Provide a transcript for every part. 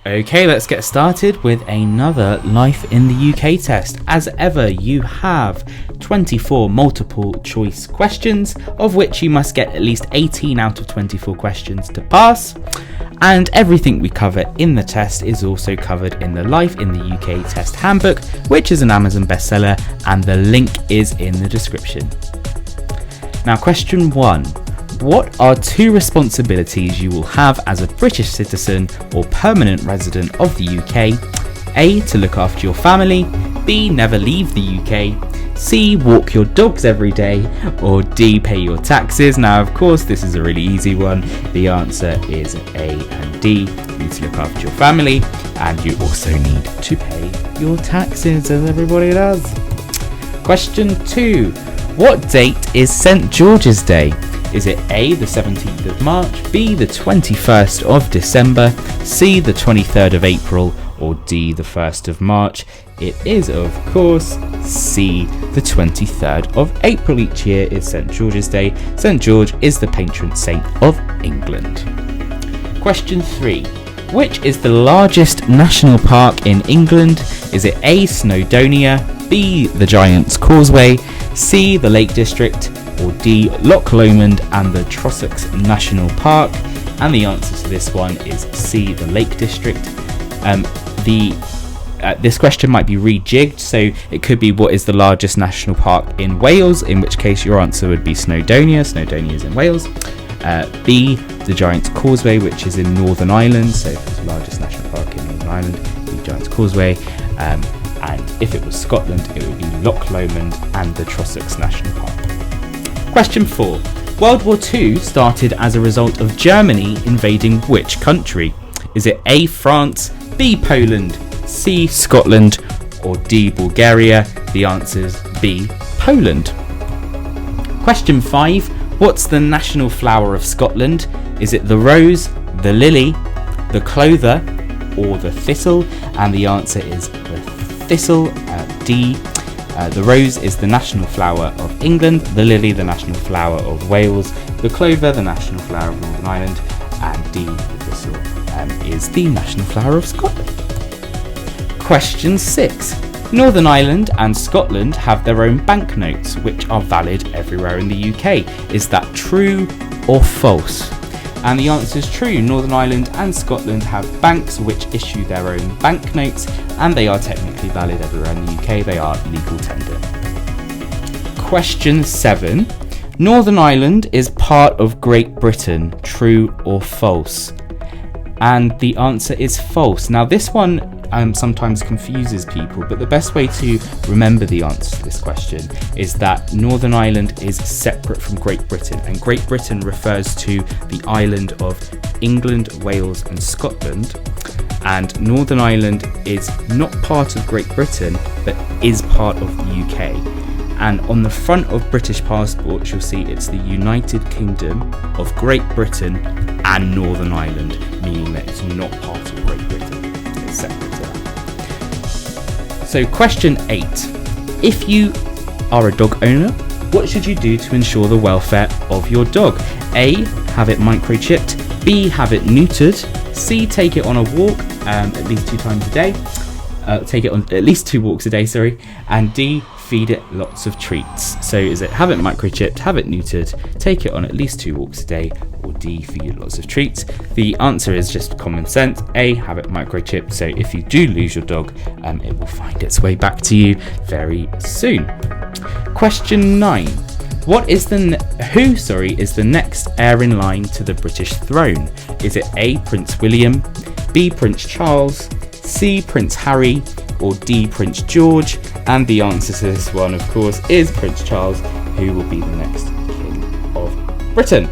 Okay, let's get started with another Life in the UK test. As ever, you have 24 multiple choice questions, of which you must get at least 18 out of 24 questions to pass. And everything we cover in the test is also covered in the Life in the UK test handbook, which is an Amazon bestseller, and the link is in the description. Now, question 1. What are 2 responsibilities you will have as a British citizen or permanent resident of the UK? A. To look after your family. B. Never leave the UK. C. Walk your dogs every day. Or D. Pay your taxes. Now, of course, this is a really easy one. The answer is A and D. You need to look after your family, and you also need to pay your taxes, as everybody does. Question 2. What date is St. George's Day? Is it A, the 17th of March, B, the 21st of December, C, the 23rd of April, or D, the 1st of March? It is, of course, C, the 23rd of April. Each year is St. George's Day. St. George is the patron saint of England. Question 3. Which is the largest national park in England? Is it A, Snowdonia, B, the Giant's Causeway, C, the Lake District, or D, Loch Lomond and the Trossachs National Park? And the answer to this one is C, the Lake District. This question might be rejigged, so it could be what is the largest national park in Wales, in which case your answer would be Snowdonia. Snowdonia is in Wales. B, the Giant's Causeway, which is in Northern Ireland, so if it's the largest national park in Northern Ireland, the Giant's Causeway. And if it was Scotland, it would be Loch Lomond and the Trossachs National Park. Question 4. World War II started as a result of Germany invading which country? Is it A, France, B, Poland, C, Scotland, or D, Bulgaria? The answer is B, Poland. Question 5. What's the national flower of Scotland? Is it the rose, the lily, the clover, or the thistle? And the answer is the thistle, D. The rose is the national flower of England, the lily the national flower of Wales, the clover the national flower of Northern Ireland, and D, the thistle, is the national flower of Scotland. Question 6. Northern Ireland and Scotland have their own banknotes, which are valid everywhere in the UK. Is that true or false? And the answer is true. Northern Ireland and Scotland have banks which issue their own banknotes, and they are technically valid everywhere in the UK. They are legal tender. Question 7. Northern Ireland is part of Great Britain. True or false? And the answer is false. Now, this one sometimes confuses people, but the best way to remember the answer to this question is that Northern Ireland is separate from Great Britain, and Great Britain refers to the island of England, Wales and Scotland, and Northern Ireland is not part of Great Britain but is part of the UK. And on the front of British passports you'll see it's the United Kingdom of Great Britain and Northern Ireland, meaning that it's not part of Great Britain, it's separate to that. So question 8. If you are a dog owner, what should you do to ensure the welfare of your dog? A, have it microchipped. B, have it neutered. C, take it on a walk at least 2 times a day. Take it on at least 2 walks a day, sorry. And D, feed it lots of treats. So is it have it microchipped, have it neutered, take it on at least 2 walks a day, or D, feed it lots of treats? The answer is just common sense. A, have it microchipped, so if you do lose your dog, it will find its way back to you very soon. Question 9. Who is the next heir in line to the British throne? Is it A, Prince William, B, Prince Charles, C, Prince Harry, or D, Prince George? And the answer to this one, of course, is Prince Charles, who will be the next King of Britain.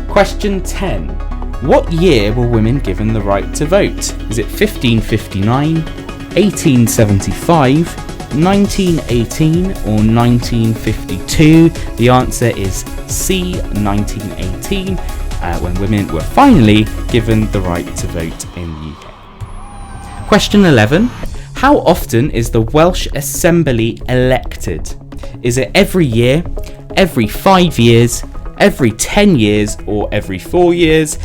Question 10. What year were women given the right to vote? Is it 1559, 1875, 1918 or 1952? The answer is C, 1918, when women were finally given the right to vote in the UK. Question 11. How often is the Welsh Assembly elected? Is it every year, every 5 years, every 10 years or every 4 years?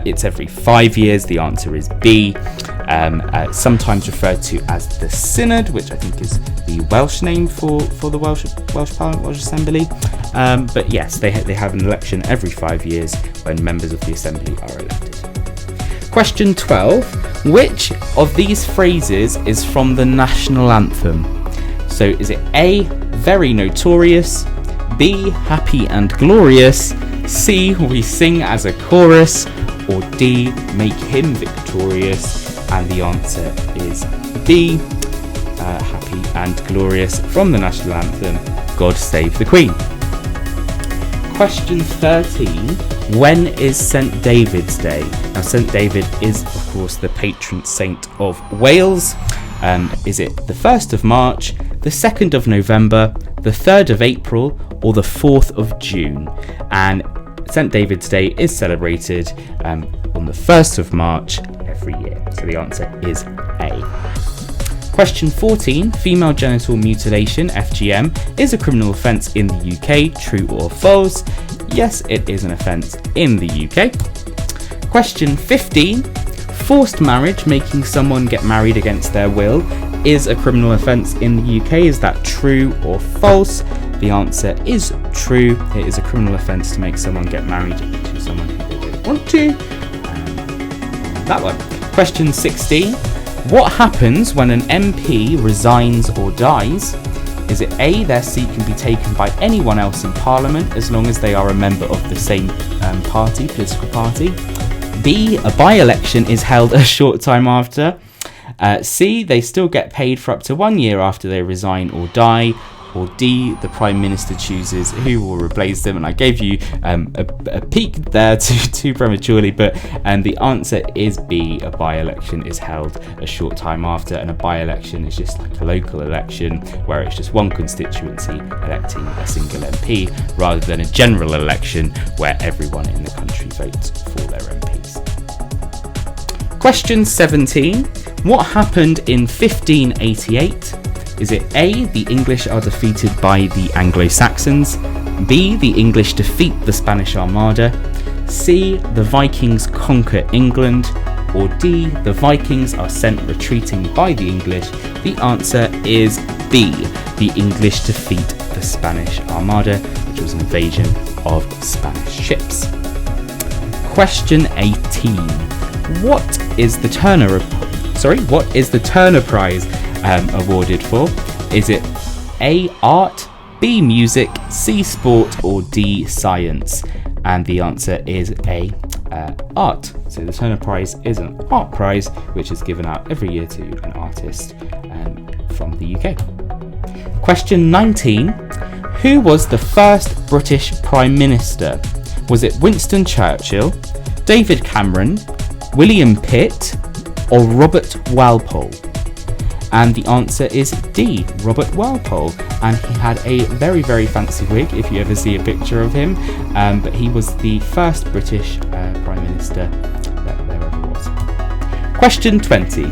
It's every 5 years. The answer is B. Sometimes referred to as the Synod, which I think is the Welsh name for the Welsh Parliament, Welsh Assembly. But yes, they have an election every 5 years when members of the Assembly are elected. Question 12. Which of these phrases is from the national anthem? So is it A, very notorious, B, happy and glorious, C, we sing as a chorus, or D, make him victorious? And the answer is B, happy and glorious from the national anthem, God Save the Queen. Question 13. When is St. David's Day? Now, St. David is, of course, the patron saint of Wales. Is it the 1st of March, the 2nd of November, the 3rd of April, or the 4th of June? And St. David's Day is celebrated on the 1st of March every year. So the answer is A. Question 14. Female genital mutilation, FGM, is a criminal offence in the UK. True or false? Yes, it is an offence in the UK. Question 15. Forced marriage, making someone get married against their will, is a criminal offence in the UK. Is that true or false? The answer is true. It is a criminal offence to make someone get married to someone who they don't want to. That one. Question 16. What happens when an MP resigns or dies? Is it A, their seat can be taken by anyone else in Parliament as long as they are a member of the same political party? B, a by-election is held a short time after? C, they still get paid for up to 1 year after they resign or die? Or D, the Prime Minister chooses who will replace them? And I gave you a peek there too prematurely, but the answer is B, a by-election is held a short time after, and a by-election is just like a local election where it's just one constituency electing a single MP, rather than a general election where everyone in the country votes for their MPs. Question 17. What happened in 1588? Is it A, the English are defeated by the Anglo-Saxons, B, the English defeat the Spanish Armada, C, the Vikings conquer England, or D, the Vikings are sent retreating by the English? The answer is B, the English defeat the Spanish Armada, which was an invasion of Spanish ships. Question 18. What is the Turner Prize awarded for? Is it A, art, B, music, C, sport, or D, science? And the answer is A, art. So the Turner Prize is an art prize which is given out every year to an artist from the UK. Question 19. Who was the first British Prime Minister? Was it Winston Churchill, David Cameron, William Pitt, or Robert Walpole? And the answer is D, Robert Walpole. And he had a very, very fancy wig, if you ever see a picture of him. But he was the first British Prime Minister that there ever was. Question 20.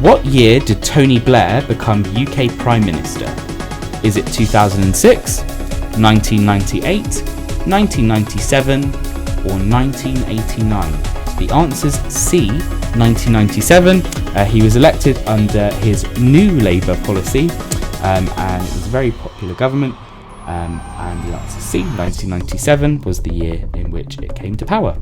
What year did Tony Blair become UK Prime Minister? Is it 2006, 1998, 1997, or 1989? The answer's C, 1997. He was elected under his New Labour policy, and it was a very popular government. And the answer C, 1997, was the year in which it came to power.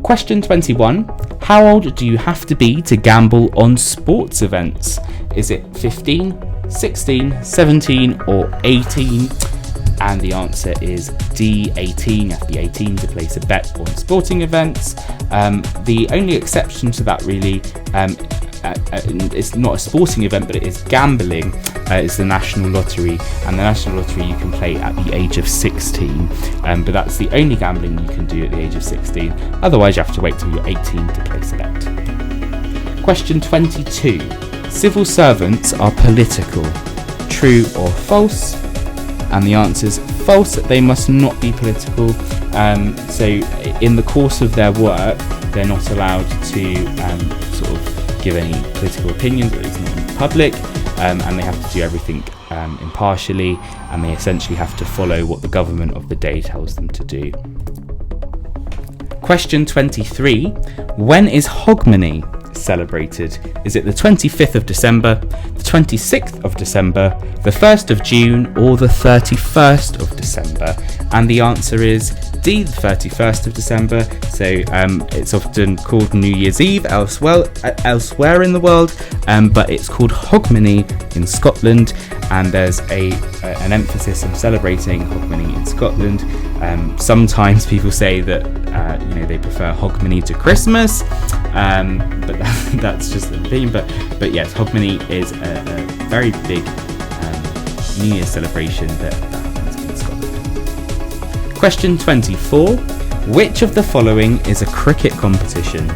Question 21. How old do you have to be to gamble on sports events? Is it 15, 16, 17, or 18? And the answer is D, 18. You have to be 18 to place a bet on sporting events. The only exception to that really, it's not a sporting event, but it is gambling, is the National Lottery. And the National Lottery you can play at the age of 16. But that's the only gambling you can do at the age of 16. Otherwise, you have to wait till you're 18 to place a bet. Question 22. Civil servants are political. True or false? And the answer is false. They must not be political. So in the course of their work, they're not allowed to sort of give any political opinions, at least not in public, and they have to do everything impartially, and they essentially have to follow what the government of the day tells them to do. Question 23. When is Hogmanay celebrated? Is it the 25th of December, the 26th of December, the 1st of June, or the 31st of December? And the answer is D, the 31st of December. So it's often called New Year's Eve elsewhere in the world, but it's called Hogmanay in Scotland, and there's an emphasis on celebrating Hogmanay in Scotland. Sometimes people say that they prefer Hogmanay to Christmas, but that's just the theme. But yes, Hogmanay is a very big New Year's celebration that happens in Scotland. Question 24. Which of the following is a cricket competition?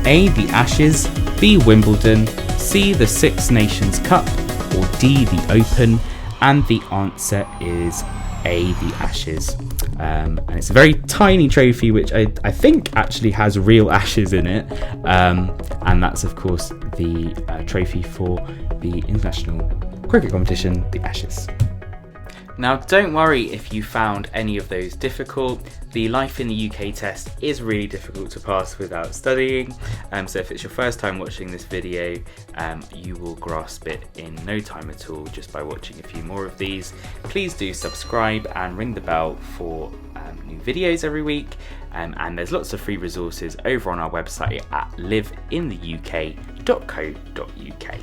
A, the Ashes, B, Wimbledon, C, the Six Nations Cup, or D, the Open? And the answer is A, the Ashes. And it's a very tiny trophy, which I think actually has real ashes in it. And that's, of course, the trophy for the international cricket competition, the Ashes. Now, don't worry if you found any of those difficult. The Life in the UK test is really difficult to pass without studying. So if it's your first time watching this video, you will grasp it in no time at all just by watching a few more of these. Please do subscribe and ring the bell for new videos every week. And there's lots of free resources over on our website at liveintheuk.co.uk.